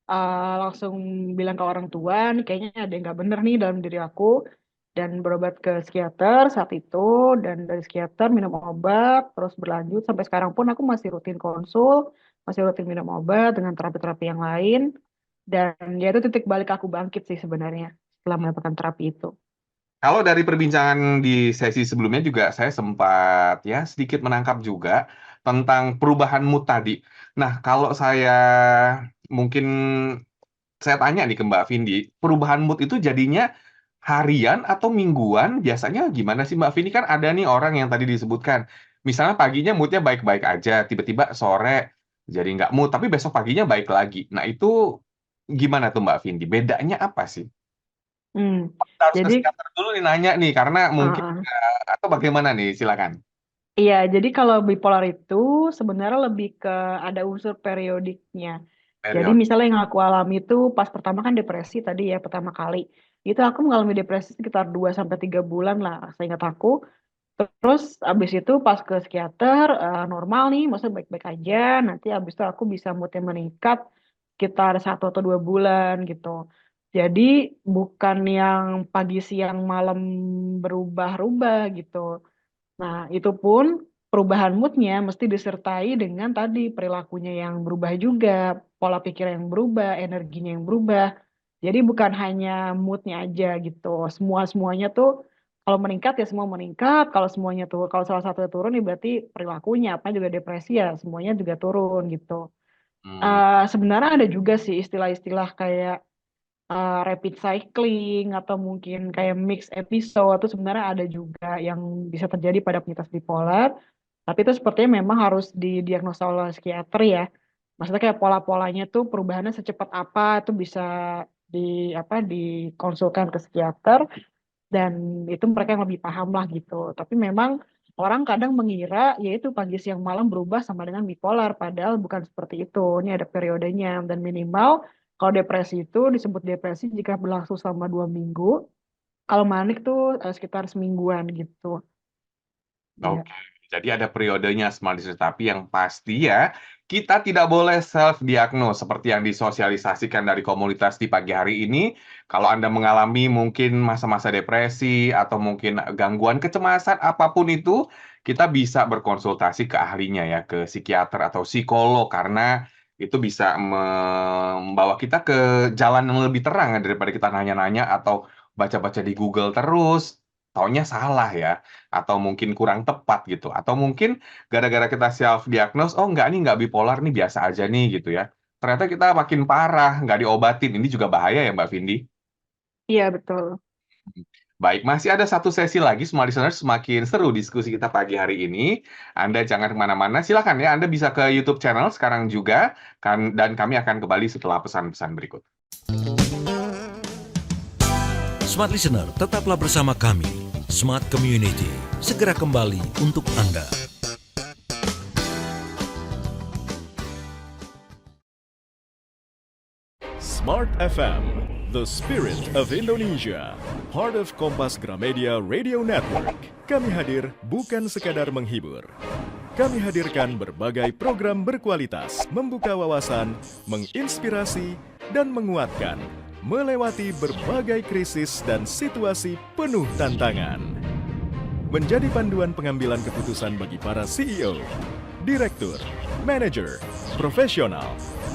langsung bilang ke orang tua, nih kayaknya ada yang nggak bener nih dalam diri aku, dan berobat ke psikiater saat itu, dan dari psikiater minum obat, terus berlanjut sampai sekarang pun aku masih rutin konsul, masih rutin minum obat dengan terapi-terapi yang lain, dan ya itu titik balik aku bangkit sih sebenarnya setelah mendapatkan terapi itu. Kalau dari perbincangan di sesi sebelumnya juga saya sempat ya sedikit menangkap juga tentang perubahan mood tadi. Nah, kalau mungkin saya tanya nih ke Mbak Vindi, perubahan mood itu jadinya harian atau mingguan? Biasanya gimana sih Mbak Vindi? Kan ada nih orang yang tadi disebutkan, misalnya paginya moodnya baik-baik aja, tiba-tiba sore jadi nggak mood, tapi besok paginya baik lagi. Nah, itu gimana tuh Mbak Vindi? Bedanya apa sih? Hmm. Kita harus ke Jadi, psikiater dulu nih nanya nih, karena mungkin uh, atau bagaimana nih? Silakan. iya, jadi kalau bipolar itu sebenarnya lebih ke ada unsur periodiknya. Jadi Period. misalnya yang aku alami itu pas pertama kan depresi tadi ya pertama kali. Itu aku mengalami depresi sekitar 2 sampai 3 bulan lah, seingat aku. Terus abis itu pas ke psikiater normal nih, maksudnya baik-baik aja. Nanti abis itu aku bisa moodnya meningkat sekitar 1 atau 2 bulan gitu. Jadi bukan yang pagi siang malam berubah-ubah gitu. Nah, itu pun perubahan moodnya mesti disertai dengan tadi perilakunya yang berubah juga, pola pikir yang berubah, energinya yang berubah. Jadi bukan hanya moodnya aja gitu. Semuanya tuh kalau meningkat ya semua meningkat. Kalau semuanya tuh kalau salah satu turun ya berarti perilakunya apa juga depresi ya semuanya juga turun gitu. Hmm. Sebenarnya ada juga sih istilah-istilah kayak rapid cycling atau mungkin kayak mix episode itu sebenarnya ada juga yang bisa terjadi pada penyintas bipolar. Tapi itu sepertinya memang harus didiagnosa oleh psikiater ya. Maksudnya kayak pola-polanya tuh perubahannya secepat apa itu bisa di dikonsulkan ke psikiater dan itu mereka yang lebih paham lah gitu. Tapi memang orang kadang mengira yaitu pagi siang malam berubah sama dengan bipolar, padahal bukan seperti itu. Ini ada periodenya dan minimal kalau depresi itu disebut depresi jika berlangsung selama 2 minggu. Kalau manik tuh sekitar semingguan gitu. Iya. Oke, jadi ada periodenya Smart Disease, tapi yang pasti ya, kita tidak boleh self-diagnose seperti yang disosialisasikan dari komunitas di pagi hari ini. Kalau Anda mengalami mungkin masa-masa depresi atau mungkin gangguan kecemasan, apapun itu, kita bisa berkonsultasi ke ahlinya ya, ke psikiater atau psikolog, karena itu bisa membawa kita ke jalan yang lebih terang ya, daripada kita nanya-nanya atau baca-baca di Google terus, taunya salah ya atau mungkin kurang tepat gitu, atau mungkin gara-gara kita self diagnose, oh enggak nih nggak bipolar nih biasa aja nih gitu ya. Ternyata kita makin parah, nggak diobatin. Ini juga bahaya ya Mbak Vindi. Iya betul. Baik, masih ada satu sesi lagi, semua listeners, semakin seru diskusi kita pagi hari ini. Anda jangan kemana-mana, silakan ya, Anda bisa ke YouTube channel sekarang juga, dan kami akan kembali setelah pesan-pesan berikut. Smart Listener, tetaplah bersama kami. Smart Community, segera kembali untuk Anda. Smart FM, the spirit of Indonesia, part of Kompas Gramedia Radio Network. Kami hadir bukan sekadar menghibur. Kami hadirkan berbagai program berkualitas, membuka wawasan, menginspirasi, dan menguatkan, melewati berbagai krisis dan situasi penuh tantangan. Menjadi panduan pengambilan keputusan bagi para CEO, direktur, manajer, profesional,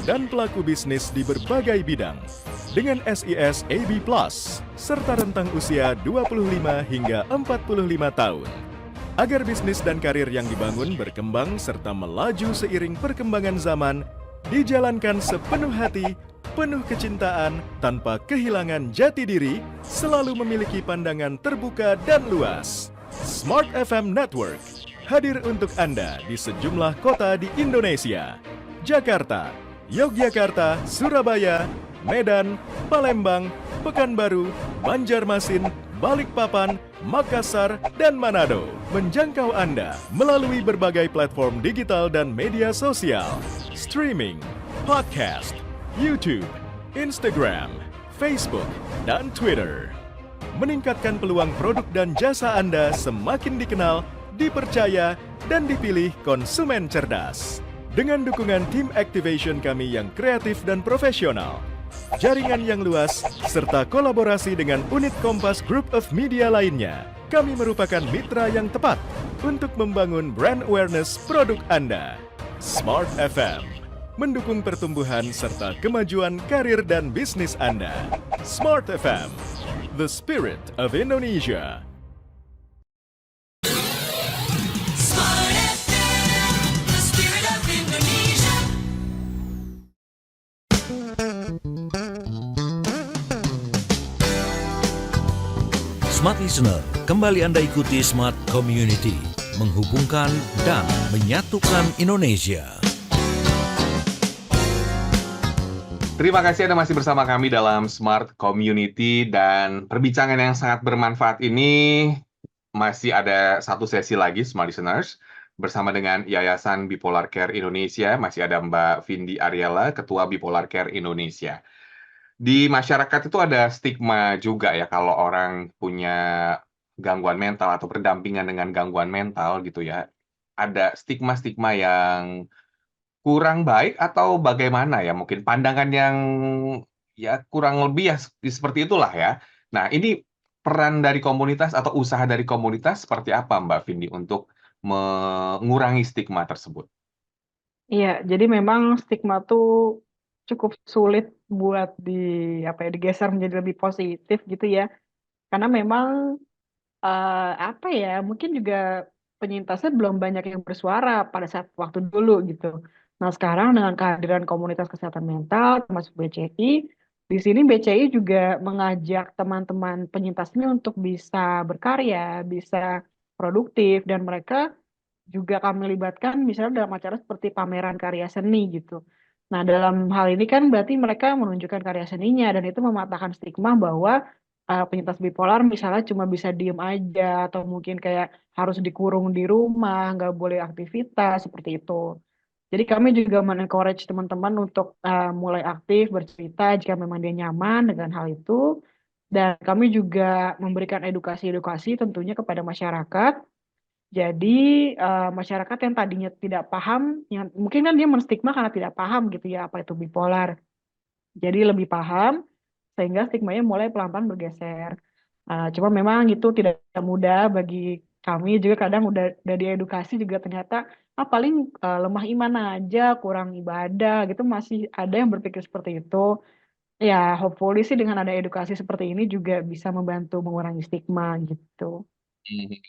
dan pelaku bisnis di berbagai bidang dengan SIS AB+, serta rentang usia 25 hingga 45 tahun. Agar bisnis dan karir yang dibangun berkembang serta melaju seiring perkembangan zaman, dijalankan sepenuh hati, penuh kecintaan, tanpa kehilangan jati diri, selalu memiliki pandangan terbuka dan luas. Smart FM Network hadir untuk Anda di sejumlah kota di Indonesia. Jakarta, Yogyakarta, Surabaya, Medan, Palembang, Pekanbaru, Banjarmasin, Balikpapan, Makassar, dan Manado. Menjangkau Anda melalui berbagai platform digital dan media sosial, streaming, podcast, YouTube, Instagram, Facebook, dan Twitter. Meningkatkan peluang produk dan jasa Anda semakin dikenal, dipercaya, dan dipilih konsumen cerdas. Dengan dukungan tim activation kami yang kreatif dan profesional, jaringan yang luas, serta kolaborasi dengan unit Kompas Group of Media lainnya, kami merupakan mitra yang tepat untuk membangun brand awareness produk Anda. Smart FM, mendukung pertumbuhan serta kemajuan karir dan bisnis Anda. Smart FM, the spirit of Indonesia. Smart FM, the spirit of Indonesia. Smart Listener, kembali Anda ikuti Smart Community, menghubungkan dan menyatukan Indonesia. Terima kasih Anda masih bersama kami dalam Smart Community, dan perbincangan yang sangat bermanfaat ini masih ada satu sesi lagi, Smart Listeners, bersama dengan Yayasan Bipolar Care Indonesia. Masih ada Mbak Vindi Ariela, Ketua Bipolar Care Indonesia. Di masyarakat itu ada stigma juga ya, kalau orang punya gangguan mental atau berdampingan dengan gangguan mental gitu ya. Ada stigma-stigma yang kurang baik atau bagaimana ya, mungkin pandangan yang ya kurang lebih ya seperti itulah ya. Nah, ini peran dari komunitas atau usaha dari komunitas seperti apa Mbak Vindi untuk mengurangi stigma tersebut? Iya, jadi memang stigma tuh cukup sulit buat digeser menjadi lebih positif gitu ya. Karena memang apa ya, mungkin juga penyintasnya belum banyak yang bersuara pada saat waktu dulu gitu. Nah, sekarang dengan kehadiran komunitas kesehatan mental termasuk BCI, di sini BCI juga mengajak teman-teman penyintasnya untuk bisa berkarya, bisa produktif, dan mereka juga kami libatkan misalnya dalam acara seperti pameran karya seni gitu. Nah, dalam hal ini kan berarti mereka menunjukkan karya seninya, dan itu mematahkan stigma bahwa penyintas bipolar misalnya cuma bisa diem aja, atau mungkin kayak harus dikurung di rumah, nggak boleh aktivitas seperti itu. Jadi kami juga men-encourage teman-teman untuk mulai aktif bercerita jika memang dia nyaman dengan hal itu. Dan kami juga memberikan edukasi-edukasi tentunya kepada masyarakat. Jadi masyarakat yang tadinya tidak paham, yang mungkin kan dia menstigma karena tidak paham gitu ya apa itu bipolar. Jadi lebih paham sehingga stigmanya mulai pelan-pelan bergeser. Cuma memang itu tidak mudah bagi kami juga, kadang udah diedukasi juga ternyata paling lemah iman aja, kurang ibadah gitu, masih ada yang berpikir seperti itu. Ya, hopefully sih dengan ada edukasi seperti ini juga bisa membantu mengurangi stigma gitu.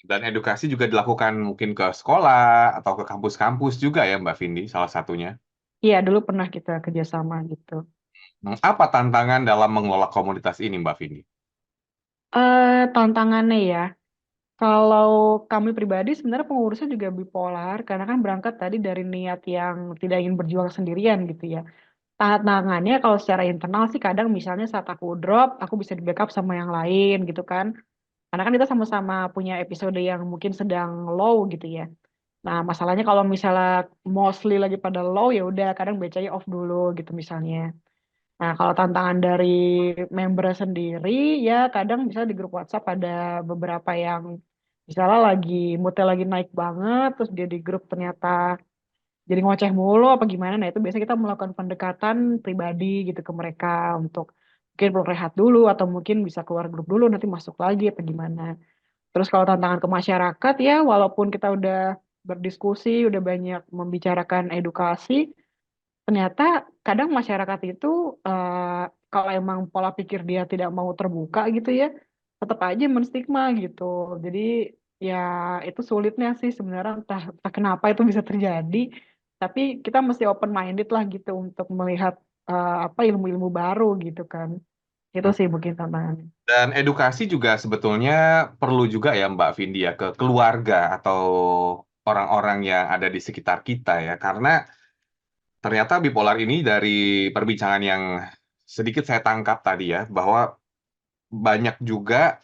Dan edukasi juga dilakukan mungkin ke sekolah atau ke kampus-kampus juga ya Mbak Vindi, salah satunya. Iya, dulu pernah kita kerjasama gitu. Apa tantangan dalam mengelola komunitas ini Mbak Vindi? Tantangannya ya, kalau kami pribadi sebenarnya pengurusnya juga bipolar, karena kan berangkat tadi dari niat yang tidak ingin berjuang sendirian gitu ya. Tantangannya kalau secara internal sih kadang misalnya saat aku drop, aku bisa di backup sama yang lain gitu kan. Karena kan kita sama-sama punya episode yang mungkin sedang low gitu ya. Nah, masalahnya kalau misalnya mostly lagi pada low, ya udah kadang BCA off dulu gitu misalnya. Nah, kalau tantangan dari member sendiri, ya kadang misalnya di grup WhatsApp ada beberapa yang misalnya moodnya lagi naik banget, terus dia di grup ternyata jadi ngoceh mulu apa gimana. Nah, itu biasanya kita melakukan pendekatan pribadi gitu ke mereka untuk mungkin perlu rehat dulu, atau mungkin bisa keluar grup dulu, nanti masuk lagi apa gimana. Terus kalau tantangan ke masyarakat ya, walaupun kita udah berdiskusi, udah banyak membicarakan edukasi, ternyata kadang masyarakat itu kalau emang pola pikir dia tidak mau terbuka gitu ya, tetap aja menstigma gitu. Jadi ya itu sulitnya sih sebenarnya, entah kenapa itu bisa terjadi. Tapi kita mesti open minded lah gitu untuk melihat apa ilmu-ilmu baru gitu kan. Itu sih mungkin tantangannya. Dan edukasi juga sebetulnya perlu juga ya Mbak Vindi ya, ke keluarga atau orang-orang yang ada di sekitar kita ya. Karena ternyata bipolar ini dari perbincangan yang sedikit saya tangkap tadi ya, bahwa banyak juga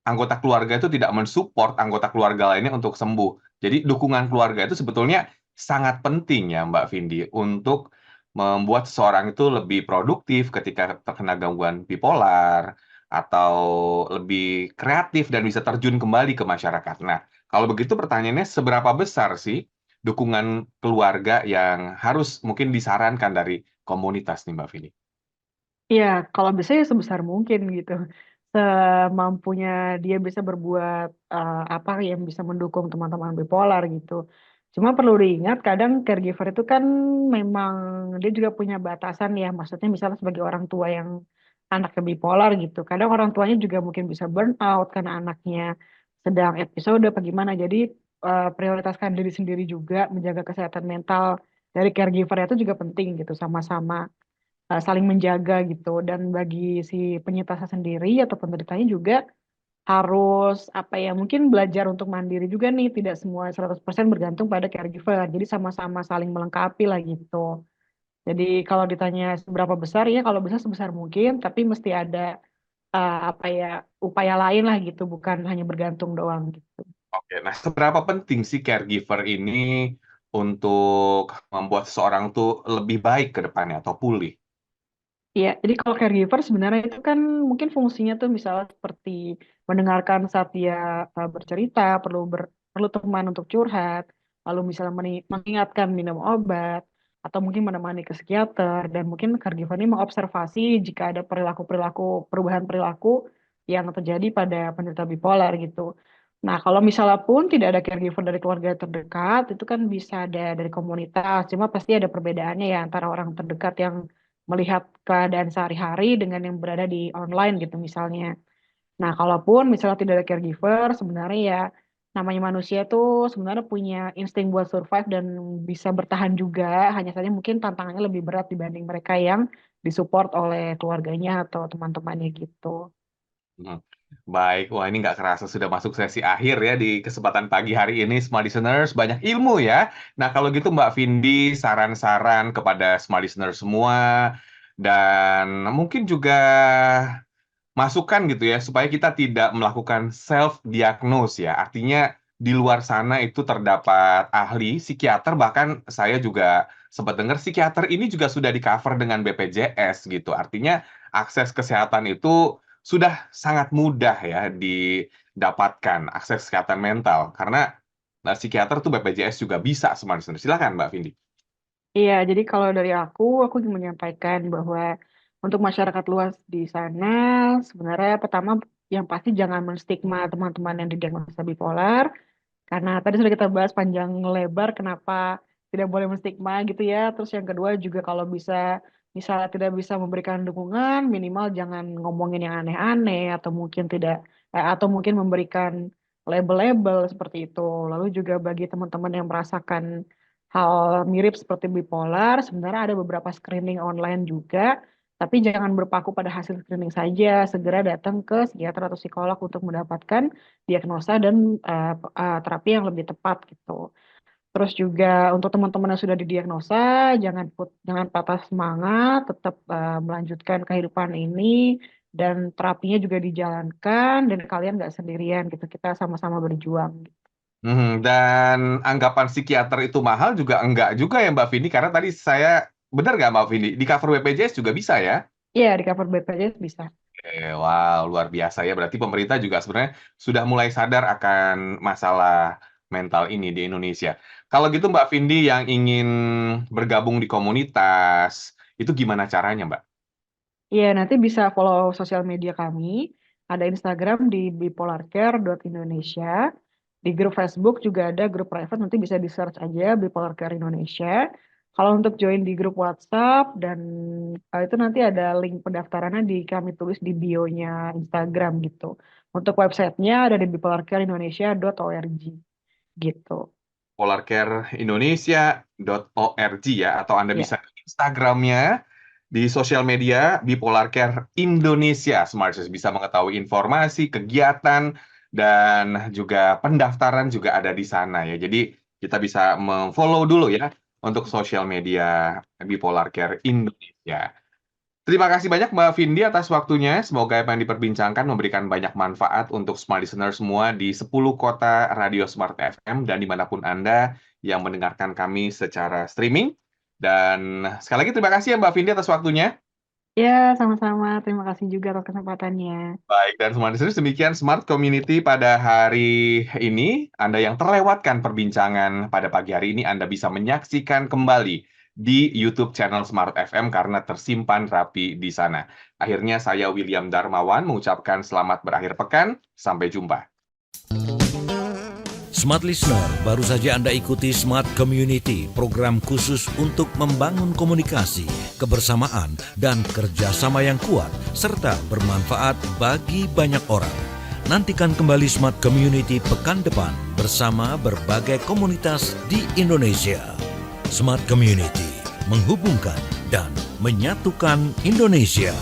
anggota keluarga itu tidak mensupport anggota keluarga lainnya untuk sembuh. Jadi dukungan keluarga itu sebetulnya sangat penting ya Mbak Vindi untuk membuat seseorang itu lebih produktif ketika terkena gangguan bipolar, atau lebih kreatif dan bisa terjun kembali ke masyarakat. Nah, kalau begitu pertanyaannya, seberapa besar sih dukungan keluarga yang harus mungkin disarankan dari komunitas nih Mbak Vindi? Iya, kalau bisa ya sebesar mungkin gitu. Semampunya dia bisa berbuat apa yang bisa mendukung teman-teman bipolar gitu. Cuma perlu diingat kadang caregiver itu kan memang dia juga punya batasan ya. Maksudnya misalnya sebagai orang tua yang anaknya bipolar gitu. Kadang orang tuanya juga mungkin bisa burn out karena anaknya sedang episode apa gimana. Jadi prioritaskan diri sendiri juga menjaga kesehatan mental dari caregiver itu juga penting gitu sama-sama saling menjaga gitu dan bagi si penyintasnya sendiri atau penderitanya juga harus apa ya mungkin belajar untuk mandiri juga nih tidak semua 100% bergantung pada caregiver jadi sama-sama saling melengkapi lah gitu jadi kalau ditanya seberapa besar ya kalau bisa sebesar mungkin tapi mesti ada apa ya upaya lain lah gitu bukan hanya bergantung doang gitu. Oke, nah seberapa penting sih caregiver ini untuk membuat seseorang tuh lebih baik ke depannya atau pulih? Iya, jadi kalau caregiver sebenarnya itu kan mungkin fungsinya tuh misalnya seperti mendengarkan saat dia bercerita, perlu teman untuk curhat, lalu misalnya mengingatkan minum obat, atau mungkin menemani ke psikiater, dan mungkin caregiver ini mengobservasi jika ada perubahan perilaku yang terjadi pada penderita bipolar gitu. Nah, kalau misalnya pun tidak ada caregiver dari keluarga terdekat, itu kan bisa ada dari komunitas, cuma pasti ada perbedaannya ya antara orang terdekat yang melihat keadaan sehari-hari dengan yang berada di online gitu misalnya. Nah, kalaupun misalnya tidak ada caregiver, sebenarnya ya namanya manusia tuh sebenarnya punya insting buat survive dan bisa bertahan juga. Hanya saja mungkin tantangannya lebih berat dibanding mereka yang disupport oleh keluarganya atau teman-temannya gitu. Hmm. Baik, wah ini nggak kerasa sudah masuk sesi akhir ya di kesempatan pagi hari ini, Smart Listeners. Banyak ilmu ya. Nah kalau gitu Mbak Vindi, saran-saran kepada Smart Listeners semua, dan mungkin juga masukan gitu ya, supaya kita tidak melakukan self-diagnose ya. Artinya di luar sana itu terdapat ahli, psikiater, bahkan saya juga sempat dengar psikiater ini juga sudah di-cover dengan BPJS gitu. Artinya akses kesehatan itu sudah sangat mudah ya didapatkan, akses kesehatan mental. Karena psikiater tuh BPJS juga bisa, Smart Listeners. Silakan Mbak Vindi. Iya, jadi kalau dari aku ingin menyampaikan bahwa untuk masyarakat luas di sana, sebenarnya pertama yang pasti jangan menstigma teman-teman yang didiagnosa bipolar, karena tadi sudah kita bahas panjang lebar kenapa tidak boleh menstigma gitu ya. Terus yang kedua juga kalau bisa misalnya tidak bisa memberikan dukungan, minimal jangan ngomongin yang aneh-aneh atau mungkin memberikan label-label seperti itu. Lalu juga bagi teman-teman yang merasakan hal mirip seperti bipolar, sebenarnya ada beberapa screening online juga, tapi jangan berpaku pada hasil screening saja, segera datang ke psikiater atau psikolog untuk mendapatkan diagnosa dan terapi yang lebih tepat gitu. Terus juga untuk teman-teman yang sudah didiagnosa, jangan patah semangat, tetap melanjutkan kehidupan ini dan terapinya juga dijalankan dan kalian nggak sendirian gitu. Kita sama-sama berjuang. Dan anggapan psikiater itu mahal juga enggak juga ya Mbak Vindi, karena tadi saya, benar nggak Mbak Vindi, di cover BPJS juga bisa ya? Iya, di cover BPJS bisa. Wow, luar biasa ya. Berarti pemerintah juga sebenarnya sudah mulai sadar akan masalah mental ini di Indonesia. Kalau gitu Mbak Vindi yang ingin bergabung di komunitas, itu gimana caranya Mbak? Iya, nanti bisa follow sosial media kami. Ada Instagram di bipolarcare.indonesia. Di grup Facebook juga ada grup private, nanti bisa di-search aja Bipolar Care Indonesia. Kalau untuk join di grup WhatsApp dan itu nanti ada link pendaftarannya kami tulis di bio-nya Instagram gitu. Untuk websitenya ada di bipolarcareindonesia.org gitu. Polarcareindonesia.org ya, atau Anda Ya. bisa ke Instagramnya di sosial media Bipolar Care Indonesia. Smarters bisa mengetahui informasi, kegiatan, dan juga pendaftaran juga ada di sana ya. Jadi kita bisa memfollow dulu ya untuk sosial media Bipolar Care Indonesia. Terima kasih banyak Mbak Vindi atas waktunya. Semoga apa yang diperbincangkan memberikan banyak manfaat untuk smart listener semua di 10 kota Radio Smart FM dan dimanapun Anda yang mendengarkan kami secara streaming. Dan sekali lagi terima kasih ya Mbak Vindi atas waktunya. Ya, sama-sama. Terima kasih juga atas kesempatannya. Baik, dan Smart Listeners, demikian Smart Community pada hari ini. Anda yang terlewatkan perbincangan pada pagi hari ini, Anda bisa menyaksikan kembali di YouTube channel Smart FM karena tersimpan rapi di sana. Akhirnya saya William Darmawan mengucapkan selamat berakhir pekan. Sampai jumpa. Smart Listener, baru saja Anda ikuti Smart Community, program khusus untuk membangun komunikasi, kebersamaan, dan kerjasama yang kuat, serta bermanfaat bagi banyak orang. Nantikan kembali Smart Community pekan depan bersama berbagai komunitas di Indonesia. Smart Community, menghubungkan dan menyatukan Indonesia.